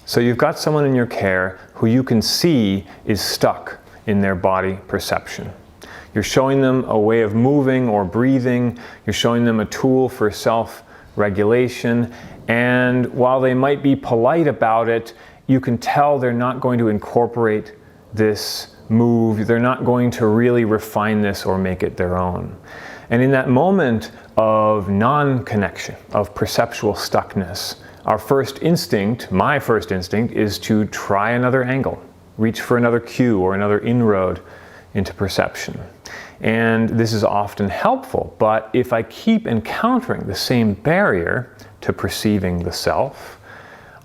So you've got someone in your care who you can see is stuck in their body perception. You're showing them a way of moving or breathing. You're showing them a tool for self-regulation. And while they might be polite about it, you can tell they're not going to incorporate this move. They're not going to really refine this or make it their own. And in that moment of non-connection, of perceptual stuckness, our first instinct, my first instinct, is to try another angle, reach for another cue or another inroad into perception. And this is often helpful, but if I keep encountering the same barrier to perceiving the self,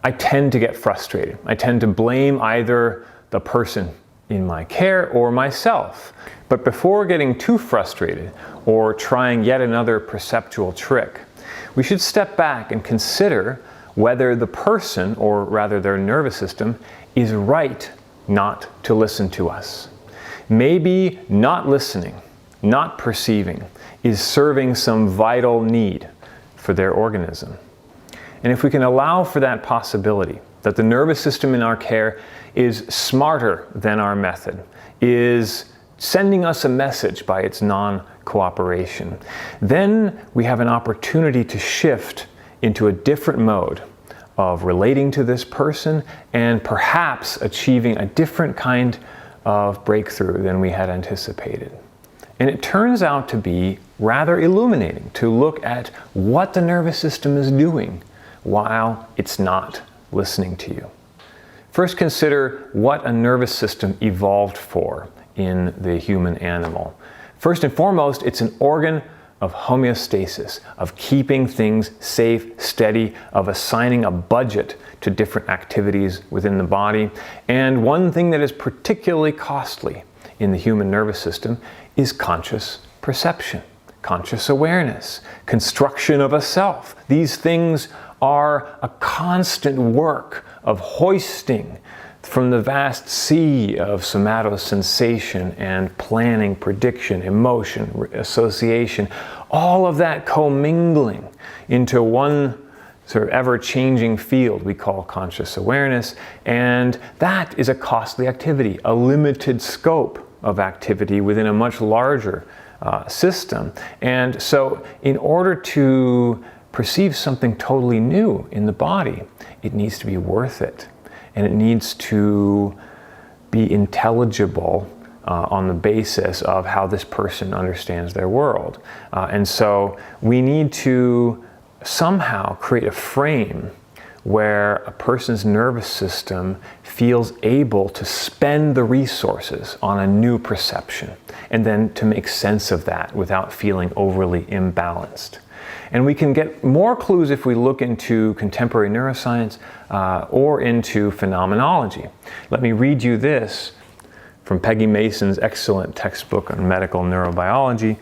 I tend to get frustrated. I tend to blame either the person in my care or myself. But before getting too frustrated or trying yet another perceptual trick, we should step back and consider whether the person, or rather their nervous system, is right not to listen to us. Maybe not listening, not perceiving, is serving some vital need for their organism. And if we can allow for that possibility, that the nervous system in our care is smarter than our method, is sending us a message by its non-cooperation, then we have an opportunity to shift into a different mode of relating to this person and perhaps achieving a different kind of breakthrough than we had anticipated. And it turns out to be rather illuminating to look at what the nervous system is doing while it's not listening to you. First, consider what a nervous system evolved for in the human animal. First and foremost, it's an organ of homeostasis, of keeping things safe, steady, of assigning a budget to different activities within the body. And one thing that is particularly costly in the human nervous system is conscious perception, conscious awareness, construction of a self. These things are a constant work of hoisting from the vast sea of somatosensation and planning, prediction, emotion, association, all of that commingling into one sort of ever-changing field we call conscious awareness. And that is a costly activity, a limited scope of activity within a much larger system. And so in order to perceive something totally new in the body, it needs to be worth it. And it needs to be intelligible on the basis of how this person understands their world. And so we need to somehow create a frame where a person's nervous system feels able to spend the resources on a new perception and then to make sense of that without feeling overly imbalanced. And we can get more clues if we look into contemporary neuroscience or into phenomenology. Let me read you this from Peggy Mason's excellent textbook on medical neurobiology.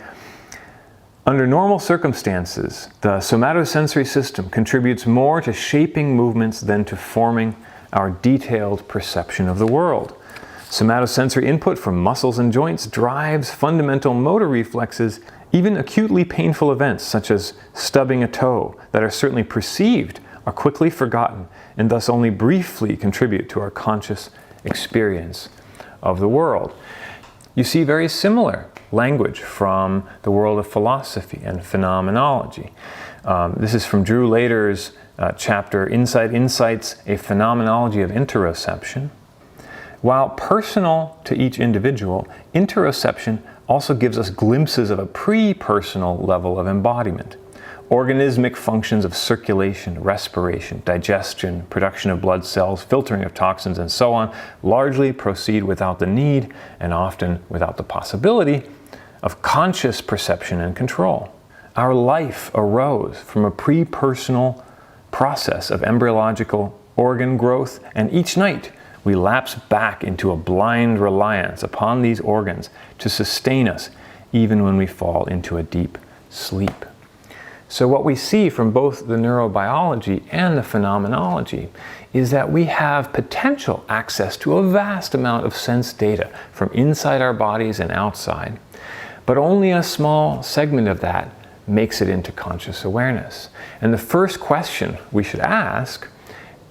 Under normal circumstances, the somatosensory system contributes more to shaping movements than to forming our detailed perception of the world. Somatosensory input from muscles and joints drives fundamental motor reflexes. Even acutely painful events, such as stubbing a toe, that are certainly perceived, are quickly forgotten and thus only briefly contribute to our conscious experience of the world. You see very similar language from the world of philosophy and phenomenology. This is from Drew Lader's chapter, Inside Insights, A Phenomenology of Interoception. While personal to each individual, interoception also gives us glimpses of a pre-personal level of embodiment. Organismic functions of circulation, respiration, digestion, production of blood cells, filtering of toxins, and so on largely proceed without the need, and often without the possibility, of conscious perception and control. Our life arose from a pre-personal process of embryological organ growth, and each night we lapse back into a blind reliance upon these organs to sustain us even when we fall into a deep sleep. So what we see from both the neurobiology and the phenomenology is that we have potential access to a vast amount of sense data from inside our bodies and outside, but only a small segment of that makes it into conscious awareness. And the first question we should ask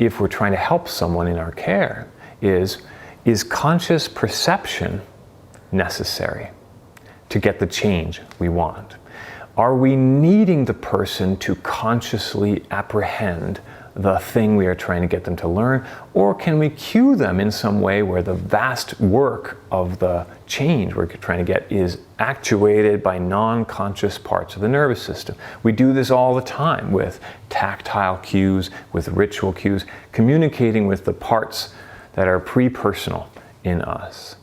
if we're trying to help someone in our care is conscious perception necessary to get the change we want? Are we needing the person to consciously apprehend the thing we are trying to get them to learn, or can we cue them in some way where the vast work of the change we're trying to get is actuated by non-conscious parts of the nervous system? We do this all the time with tactile cues, with ritual cues, communicating with the parts that are pre-personal in us.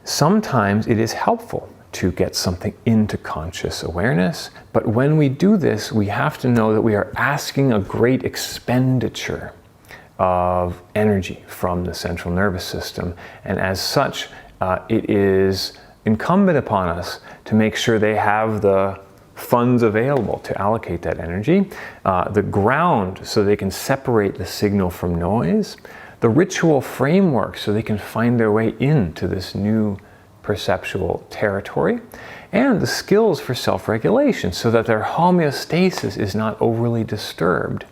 Sometimes it is helpful to get something into conscious awareness, but when we do this, we have to know that we are asking a great expenditure of energy from the central nervous system, and as such, it is incumbent upon us to make sure they have the funds available to allocate that energy, the ground so they can separate the signal from noise, the ritual framework so they can find their way into this new perceptual territory, and the skills for self-regulation so that their homeostasis is not overly disturbed.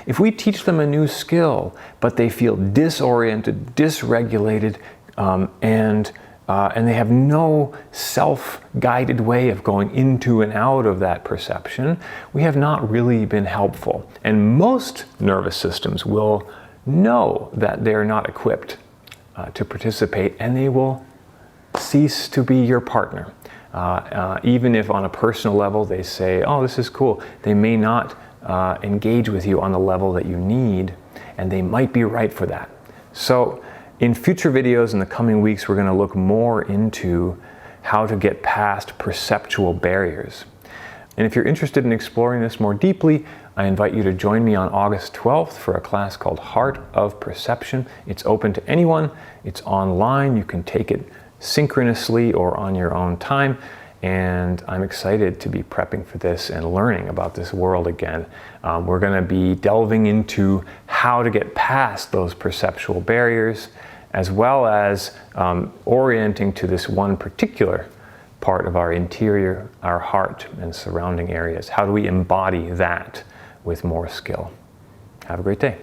If we teach them a new skill, but they feel disoriented, dysregulated, and they have no self-guided way of going into and out of that perception, we have not really been helpful. And most nervous systems will know that they're not equipped to participate, and they will cease to be your partner. Even if on a personal level they say, oh, this is cool, they may not engage with you on the level that you need, and they might be right for that. So in future videos in the coming weeks, we're going to look more into how to get past perceptual barriers. And if you're interested in exploring this more deeply, I invite you to join me on August 12th for a class called Heart of Perception. It's open to anyone. It's online. You can take it synchronously or on your own time, and I'm excited to be prepping for this and learning about this world again. We're going to be delving into how to get past those perceptual barriers, as well as orienting to this one particular part of our interior, our heart and surrounding areas. How do we embody that with more skill? Have a great day.